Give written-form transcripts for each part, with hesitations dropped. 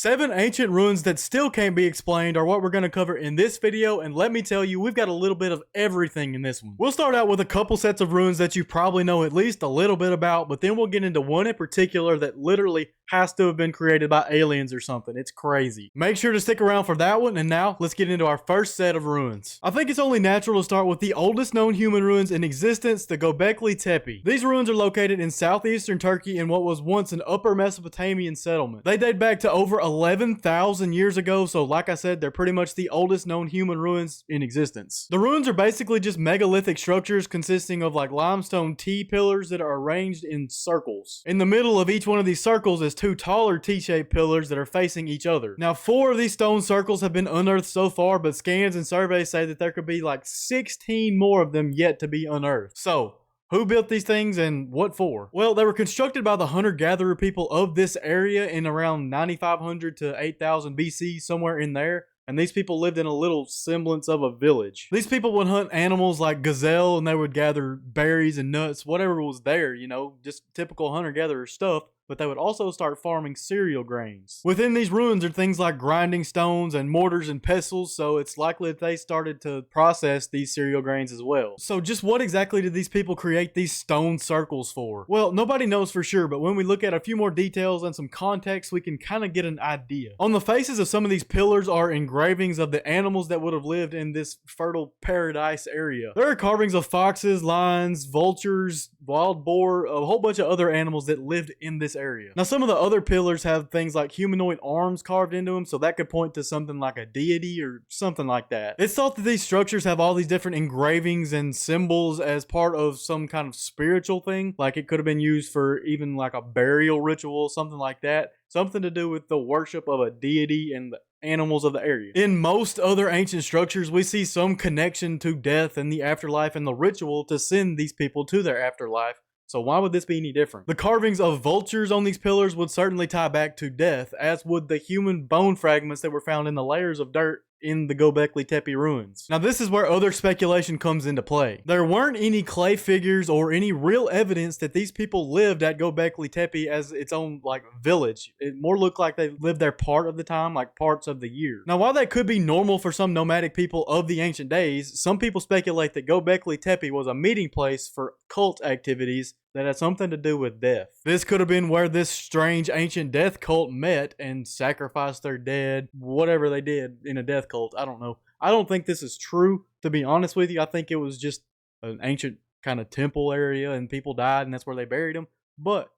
7 ancient ruins that still can't be explained are what we're going to cover in this video, and let me tell you, we've got a little bit of everything in this one. We'll start out with a couple sets of ruins that you probably know at least a little bit about, but then we'll get into one in particular that literally has to have been created by aliens or something. It's crazy. Make sure to stick around for that one, and now let's get into our first set of ruins. I think it's only natural to start with the oldest known human ruins in existence, the Göbekli Tepe. These ruins are located in southeastern Turkey in what was once an upper Mesopotamian settlement. They date back to over 11,000 years ago, so like I said, they're pretty much the oldest known human ruins in existence. The ruins are basically just megalithic structures consisting of like limestone T-pillars that are arranged in circles. In the middle of each one of these circles is 2 taller T-shaped pillars that are facing each other. Now 4 of these stone circles have been unearthed so far, but scans and surveys say that there could be like 16 more of them yet to be unearthed. So who built these things and what for? Well, they were constructed by the hunter-gatherer people of this area in around 9500 to 8000 BC, somewhere in there. And these people lived in a little semblance of a village. These people would hunt animals like gazelle, and they would gather berries and nuts, whatever was there, you know, just typical hunter-gatherer stuff. But they would also start farming cereal grains. Within these ruins are things like grinding stones and mortars and pestles, so it's likely that they started to process these cereal grains as well. So just what exactly did these people create these stone circles for? Well, nobody knows for sure, but when we look at a few more details and some context, we can kind of get an idea. On the faces of some of these pillars are engravings of the animals that would have lived in this fertile paradise area. There are carvings of foxes, lions, vultures, wild boar, a whole bunch of other animals that lived in this area. Now some of the other pillars have things like humanoid arms carved into them, so that could point to something like a deity or something like that. It's thought that these structures have all these different engravings and symbols as part of some kind of spiritual thing, like it could have been used for even like a burial ritual, something like that. Something to do with the worship of a deity and the animals of the area. In most other ancient structures, we see some connection to death and the afterlife and the ritual to send these people to their afterlife. So why would this be any different? The carvings of vultures on these pillars would certainly tie back to death, as would the human bone fragments that were found in the layers of dirt in the Göbekli Tepe ruins. Now this is where other speculation comes into play. There weren't any clay figures or any real evidence that these people lived at Göbekli Tepe as its own like village. It more looked like they lived there part of the time, like parts of the year. Now while that could be normal for some nomadic people of the ancient days, some people speculate that Göbekli Tepe was a meeting place for cult activities that had something to do with death. This could have been where this strange ancient death cult met and sacrificed their dead, whatever they did in a death cult. I don't know. I don't think this is true, to be honest with you. I think it was just an ancient kind of temple area and people died and that's where they buried them. But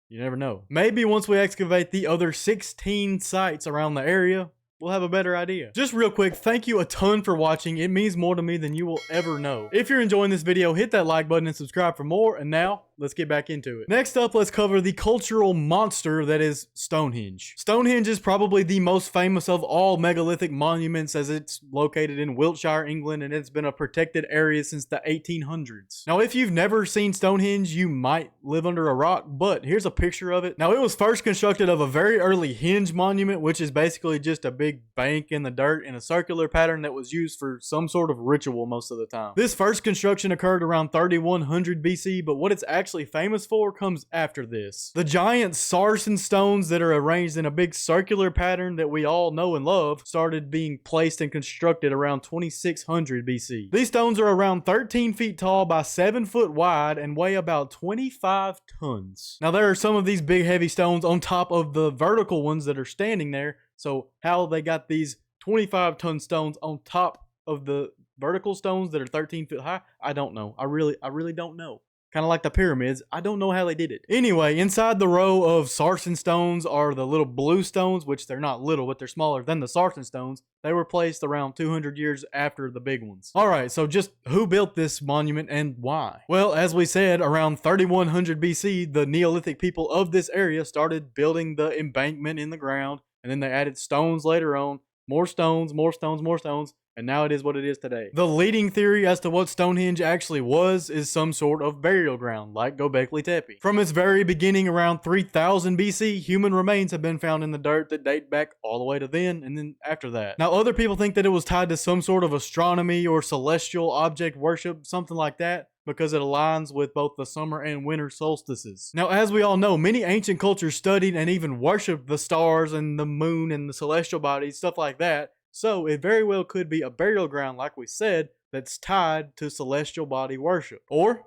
you never know. Maybe once we excavate the other 16 sites around the area, we'll have a better idea. Just real quick, thank you a ton for watching. It means more to me than you will ever know. If you're enjoying this video, hit that like button and subscribe for more. And now, let's get back into it. Next up, let's cover the cultural monster that is Stonehenge. Stonehenge is probably the most famous of all megalithic monuments, as it's located in Wiltshire, England, and it's been a protected area since the 1800s. Now, if you've never seen Stonehenge, you might live under a rock, but here's a picture of it. Now, it was first constructed of a very early henge monument, which is basically just a big bank in the dirt in a circular pattern that was used for some sort of ritual most of the time. This first construction occurred around 3100 BC, but what it's actually famous for comes after this. The giant sarsen stones that are arranged in a big circular pattern that we all know and love started being placed and constructed around 2600 BC. These stones are around 13 feet tall by 7 foot wide and weigh about 25 tons. Now there are some of these big heavy stones on top of the vertical ones that are standing there. So how they got these 25-ton stones on top of the vertical stones that are 13 feet high, I don't know. I really don't know. Kind of like the pyramids. I don't know how they did it. Anyway, inside the row of sarsen stones are the little blue stones, which they're not little, but they're smaller than the sarsen stones. They were placed around 200 years after the big ones. Alright, so just who built this monument and why? Well, as we said, around 3100 BC, the Neolithic people of this area started building the embankment in the ground, and then they added stones later on. More stones, more stones, more stones, and now it is what it is today. The leading theory as to what Stonehenge actually was is some sort of burial ground, like Göbekli Tepe. From its very beginning around 3000 BC, human remains have been found in the dirt that date back all the way to then, and then after that. Now, other people think that it was tied to some sort of astronomy or celestial object worship, something like that. because it aligns with both the summer and winter solstices. Now, as we all know, many ancient cultures studied and even worshipped the stars and the moon and the celestial bodies, stuff like that. So it very well could be a burial ground, like we said, that's tied to celestial body worship. Or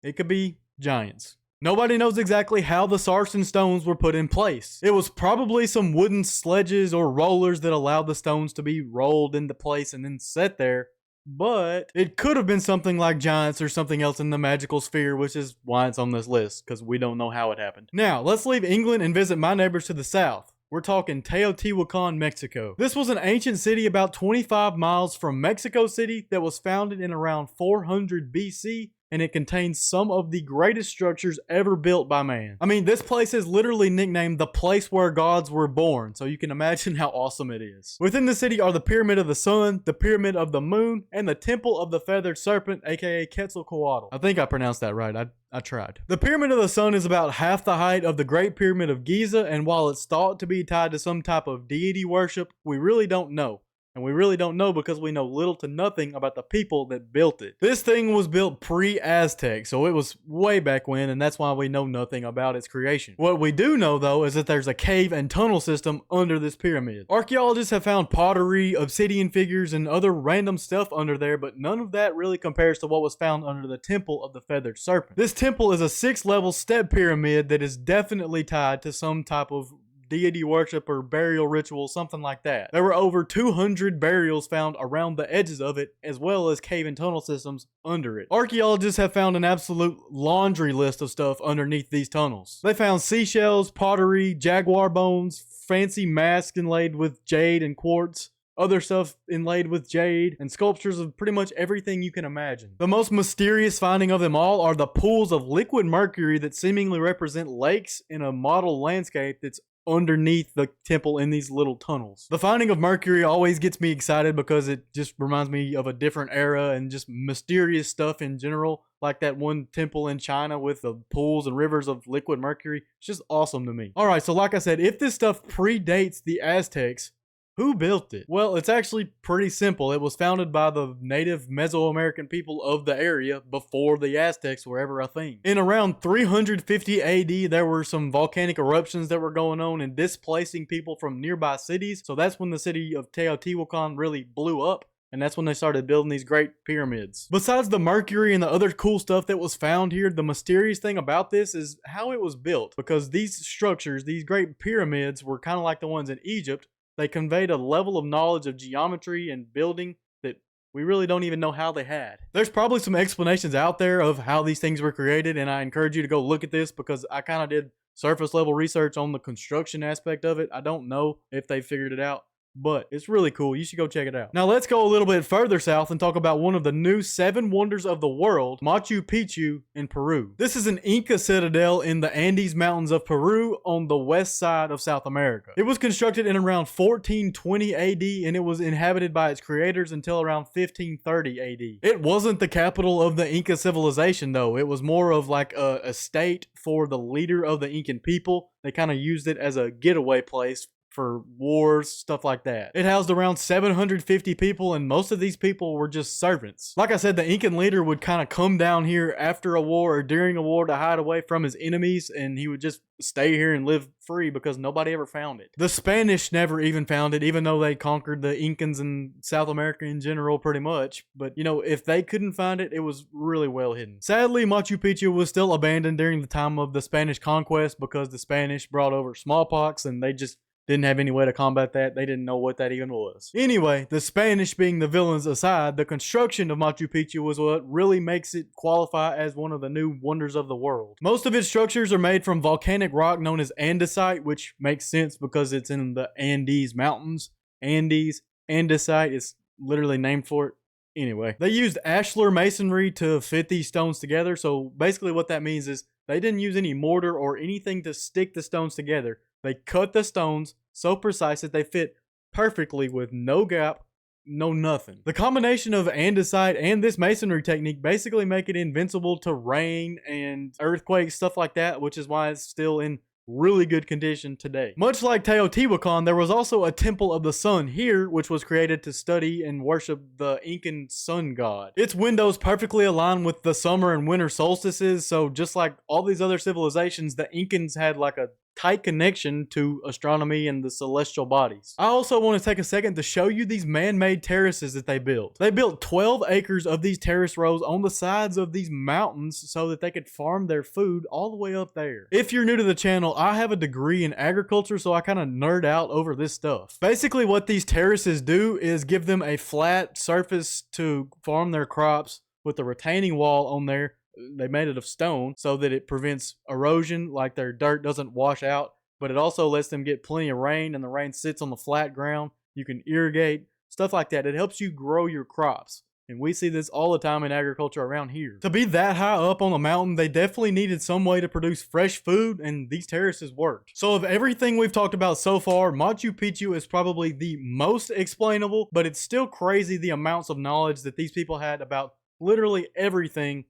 it could be giants. Nobody knows exactly how the sarsen stones were put in place. It was probably some wooden sledges or rollers that allowed the stones to be rolled into place and then set there. But it could have been something like giants or something else in the magical sphere, which is why it's on this list, because we don't know how it happened. Now, let's leave England and visit my neighbors to the south. We're talking Teotihuacan, Mexico. This was an ancient city about 25 miles from Mexico City that was founded in around 400 BC, and it contains some of the greatest structures ever built by man. I mean, this place is literally nicknamed the place where gods were born, so you can imagine how awesome it is. Within the city are the Pyramid of the Sun, the Pyramid of the Moon, and the Temple of the Feathered Serpent, aka Quetzalcoatl. I think I pronounced that right. I tried. The Pyramid of the Sun is about half the height of the Great Pyramid of Giza, and while it's thought to be tied to some type of deity worship, we really don't know. And we really don't know because we know little to nothing about the people that built it. This thing was built pre-Aztec, so it was way back when, and that's why we know nothing about its creation. What we do know, though, is that there's a cave and tunnel system under this pyramid. Archaeologists have found pottery, obsidian figures, and other random stuff under there, but none of that really compares to what was found under the Temple of the Feathered Serpent. This temple is a 6-level step pyramid that is definitely tied to some type of deity worship or burial ritual, something like that. There were over 200 burials found around the edges of it, as well as cave and tunnel systems under it. Archaeologists have found an absolute laundry list of stuff underneath these tunnels. They found seashells, pottery, jaguar bones, fancy masks inlaid with jade and quartz, other stuff inlaid with jade, and sculptures of pretty much everything you can imagine. The most mysterious finding of them all are the pools of liquid mercury that seemingly represent lakes in a model landscape that's underneath the temple in these little tunnels. The finding of mercury always gets me excited because it just reminds me of a different era and just mysterious stuff in general, like that one temple in China with the pools and rivers of liquid mercury. It's just awesome to me. Alright, so like I said, if this stuff predates the Aztecs, who built it? Well, it's actually pretty simple. It was founded by the native Mesoamerican people of the area before the Aztecs were ever a thing. In around 350 AD, there were some volcanic eruptions that were going on and displacing people from nearby cities. So that's when the city of Teotihuacan really blew up. And that's when they started building these great pyramids. Besides the mercury and the other cool stuff that was found here, the mysterious thing about this is how it was built. Because these structures, these great pyramids, were kind of like the ones in Egypt. They conveyed a level of knowledge of geometry and building that we really don't even know how they had. There's probably some explanations out there of how these things were created, and I encourage you to go look at this because I kind of did surface level research on the construction aspect of it. I don't know if they figured it out, but it's really cool. You should go check it out. Now let's go a little bit further south and talk about one of the new 7 wonders of the world, Machu Picchu in Peru. This is an Inca citadel in the Andes Mountains of Peru on the west side of South America. It was constructed in around 1420 AD and it was inhabited by its creators until around 1530 AD. It wasn't the capital of the Inca civilization though. It was more of like a estate for the leader of the Incan people. They kind of used it as a getaway place for wars, stuff like that. It housed around 750 people, and most of these people were just servants. Like I said, the Incan leader would kind of come down here after a war or during a war to hide away from his enemies, and he would just stay here and live free because nobody ever found it. The Spanish never even found it, even though they conquered the Incans and South America in general pretty much. But, you know, if they couldn't find it, it was really well hidden. Sadly, Machu Picchu was still abandoned during the time of the Spanish conquest because the Spanish brought over smallpox and they just didn't have any way to combat that. They didn't know what that even was. Anyway, the Spanish being the villains aside, the construction of Machu Picchu was what really makes it qualify as one of the new wonders of the world. Most of its structures are made from volcanic rock known as andesite, which makes sense because it's in the Andes Mountains. Andes, andesite is literally named for it. Anyway, they used ashlar masonry to fit these stones together. So basically what that means is they didn't use any mortar or anything to stick the stones together. They cut the stones so precise that they fit perfectly with no gap, no nothing. The combination of andesite and this masonry technique basically make it invincible to rain and earthquakes, stuff like that, which is why it's still in really good condition today. Much like Teotihuacan, there was also a temple of the sun here, which was created to study and worship the Incan sun god. Its windows perfectly align with the summer and winter solstices, so just like all these other civilizations, the Incans had like a tight connection to astronomy and the celestial bodies. I also want to take a second to show you these man-made terraces that they built. They built 12 acres of these terrace rows on the sides of these mountains so that they could farm their food all the way up there. If you're new to the channel, I have a degree in agriculture, so I kind of nerd out over this stuff. Basically, what these terraces do is give them a flat surface to farm their crops with a retaining wall on there. They made it of stone so that it prevents erosion, like their dirt doesn't wash out, but it also lets them get plenty of rain, and the rain sits on the flat ground. You can irrigate, stuff like that. It helps you grow your crops. And we see this all the time in agriculture around here. To be that high up on the mountain, they definitely needed some way to produce fresh food, and these terraces worked. So of everything we've talked about so far, Machu Picchu is probably the most explainable, but it's still crazy the amounts of knowledge that these people had about literally everything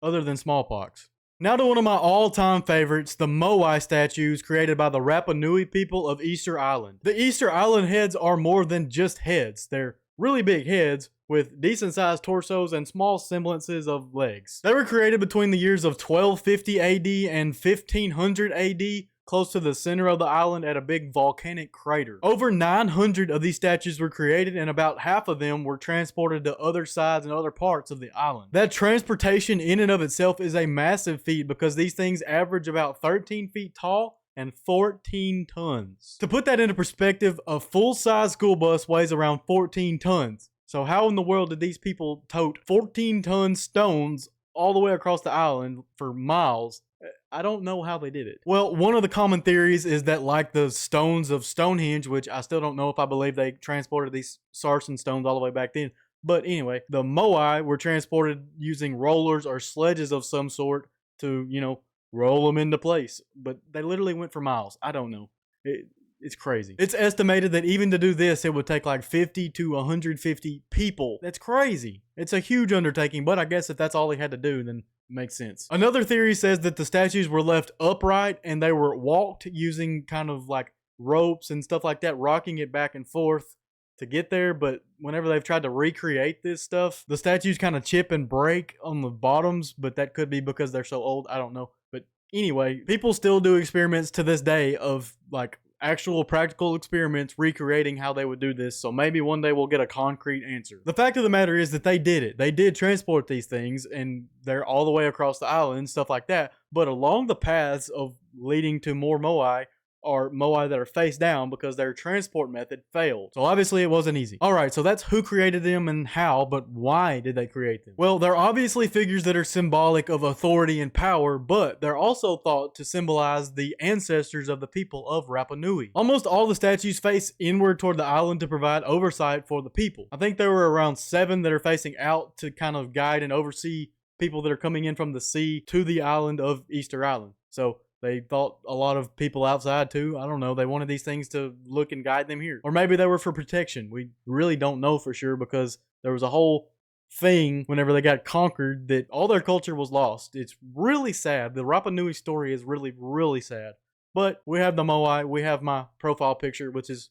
other than smallpox. Now to one of my all-time favorites, the Moai statues created by the Rapa Nui people of Easter Island. The Easter Island heads are more than just heads. They're really big heads with decent-sized torsos and small semblances of legs. They were created between the years of 1250 AD and 1500 AD, close to the center of the island at a big volcanic crater. Over 900 of these statues were created, and about half of them were transported to other sides and other parts of the island. That transportation in and of itself is a massive feat because these things average about 13 feet tall and 14 tons. To put that into perspective, a full-size school bus weighs around 14 tons. So how in the world did these people tote 14-ton stones all the way across the island for miles? I don't know how they did it. Well, one of the common theories is that, like the stones of Stonehenge, which I still don't know if I believe they transported these sarsen stones all the way back then. But anyway, the Moai were transported using rollers or sledges of some sort to, roll them into place. But they literally went for miles. I don't know. It's crazy. It's estimated that even to do this, it would take like 50 to 150 people. That's crazy. It's a huge undertaking, but I guess if that's all they had to do, then it makes sense. Another theory says that the statues were left upright and they were walked using kind of like ropes and stuff like that, rocking it back and forth to get there. But whenever they've tried to recreate this stuff, the statues kind of chip and break on the bottoms, but that could be because they're so old. I don't know. But anyway, people still do experiments to this day of like actual practical experiments recreating how they would do this, so maybe one day we'll get a concrete answer. The fact of the matter is that they did it. They did transport these things, and they're all the way across the island, stuff like that, but along the paths of leading to more Moai are Moai that are face down because their transport method failed. So obviously it wasn't easy. Alright, so that's who created them and how, but why did they create them? Well, they're obviously figures that are symbolic of authority and power, but they're also thought to symbolize the ancestors of the people of Rapa Nui. Almost all the statues face inward toward the island to provide oversight for the people. I think there were around 7 that are facing out to kind of guide and oversee people that are coming in from the sea to the island of Easter Island. So they thought a lot of people outside too. I don't know. They wanted these things to look and guide them here. Or maybe they were for protection. We really don't know for sure because there was a whole thing whenever they got conquered that all their culture was lost. It's really sad. The Rapa Nui story is really, really sad. But we have the Moai. We have my profile picture, which is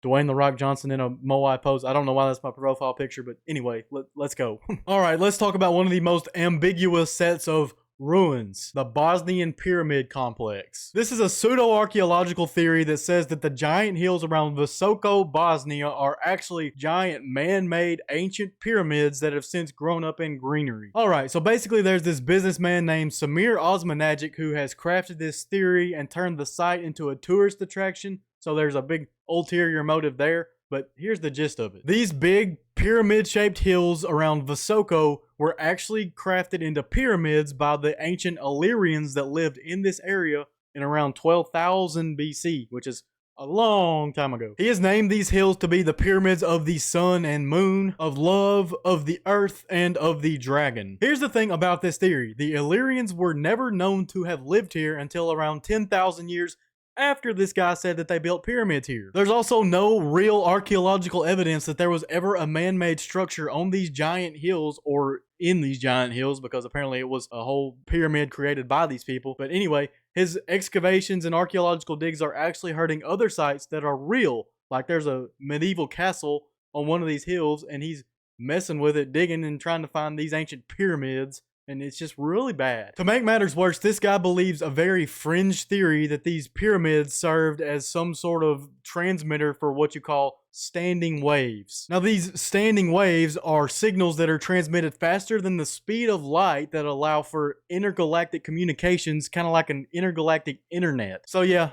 Dwayne "The Rock" Johnson in a Moai pose. I don't know why that's my profile picture, but anyway, let's go. All right, let's talk about one of the most ambiguous sets of ruins, the Bosnian Pyramid complex. This is a pseudo-archaeological theory that says that the giant hills around Visoko, Bosnia are actually giant man-made ancient pyramids that have since grown up in greenery. Alright, so basically there's this businessman named Samir Osmanagic who has crafted this theory and turned the site into a tourist attraction, so there's a big ulterior motive there. But here's the gist of it. These big pyramid-shaped hills around Visoko were actually crafted into pyramids by the ancient Illyrians that lived in this area in around 12,000 BC, which is a long time ago. He has named these hills to be the pyramids of the sun and moon, of love, of the earth, and of the dragon. Here's the thing about this theory. The Illyrians were never known to have lived here until around 10,000 years after this guy said that they built pyramids here. There's also no real archaeological evidence that there was ever a man-made structure on these giant hills or in these giant hills, because apparently it was a whole pyramid created by these people. But anyway, his excavations and archaeological digs are actually hurting other sites that are real. Like there's a medieval castle on one of these hills, and he's messing with it, digging and trying to find these ancient pyramids, and it's just really bad. To make matters worse, this guy believes a very fringe theory that these pyramids served as some sort of transmitter for what you call standing waves. Now, these standing waves are signals that are transmitted faster than the speed of light that allow for intergalactic communications, kind of like an intergalactic internet. So yeah,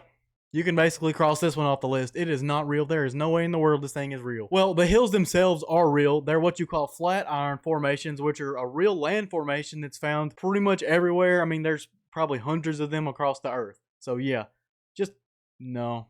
you can basically cross this one off the list. It is not real. There is no way in the world this thing is real. Well, the hills themselves are real. They're what you call flat iron formations, which are a real land formation that's found pretty much everywhere. I mean, there's probably hundreds of them across the earth. So yeah, just no.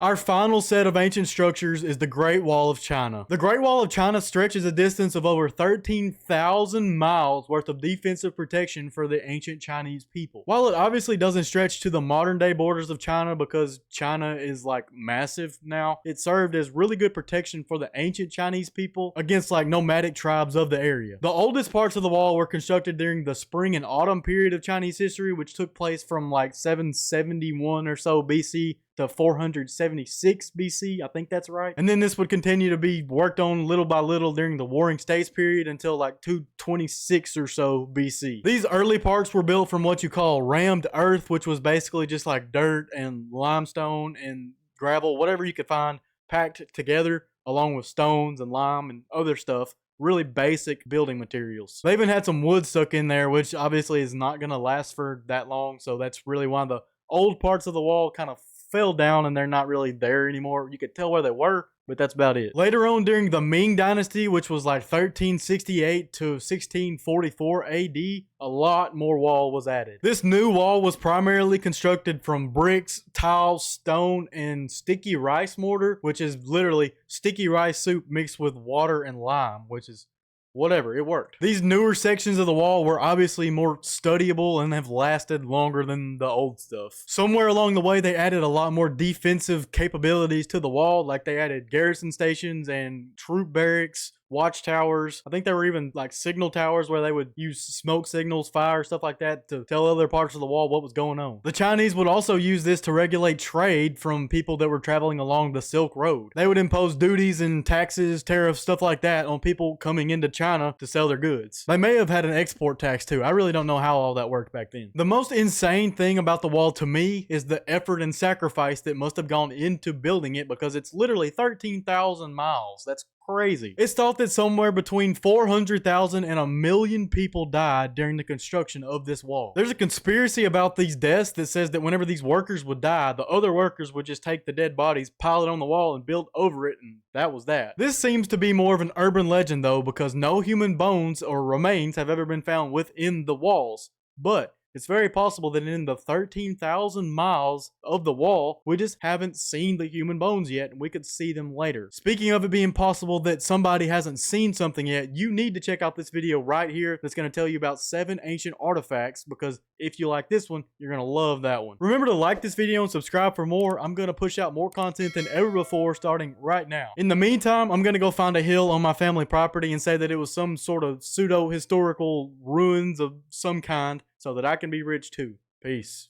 Our final set of ancient structures is the Great Wall of China. The Great Wall of China stretches a distance of over 13,000 miles worth of defensive protection for the ancient Chinese people. While it obviously doesn't stretch to the modern day borders of China because China is like massive now, it served as really good protection for the ancient Chinese people against like nomadic tribes of the area. The oldest parts of the wall were constructed during the spring and autumn period of Chinese history, which took place from like 771 or so BC to 476 BC. I think that's right. And then this would continue to be worked on little by little during the Warring States period until like 226 or so BC. These early parts were built from what you call rammed earth, which was basically just like dirt and limestone and gravel, whatever you could find, packed together along with stones and lime and other stuff. Really basic building materials. They even had some wood stuck in there, which obviously is not going to last for that long. So that's really why the old parts of the wall kind of fell down and they're not really there anymore. You could tell where they were, but that's about it. Later on during the Ming Dynasty, which was like 1368 to 1644 AD, a lot more wall was added. This new wall was primarily constructed from bricks, tiles, stone, and sticky rice mortar, which is literally sticky rice soup mixed with water and lime, which is whatever, it worked. These newer sections of the wall were obviously more studyable and have lasted longer than the old stuff. Somewhere along the way, they added a lot more defensive capabilities to the wall, like they added garrison stations and troop barracks, watchtowers. I think there were even like signal towers where they would use smoke signals, fire, stuff like that to tell other parts of the wall what was going on. The Chinese would also use this to regulate trade from people that were traveling along the Silk Road. They would impose duties and taxes, tariffs, stuff like that on people coming into China to sell their goods. They may have had an export tax too. I really don't know how all that worked back then. The most insane thing about the wall to me is the effort and sacrifice that must have gone into building it, because it's literally 13,000 miles. That's crazy. It's thought that somewhere between 400,000 and 1 million people died during the construction of this wall. There's a conspiracy about these deaths that says that whenever these workers would die, the other workers would just take the dead bodies, pile it on the wall, and build over it, and that was that. This seems to be more of an urban legend though, because no human bones or remains have ever been found within the walls. But it's very possible that in the 13,000 miles of the wall, we just haven't seen the human bones yet, and we could see them later. Speaking of it being possible that somebody hasn't seen something yet, you need to check out this video right here that's going to tell you about 7 ancient artifacts, because if you like this one, you're going to love that one. Remember to like this video and subscribe for more. I'm going to push out more content than ever before starting right now. In the meantime, I'm going to go find a hill on my family property and say that it was some sort of pseudo-historical ruins of some kind, so that I can be rich too. Peace.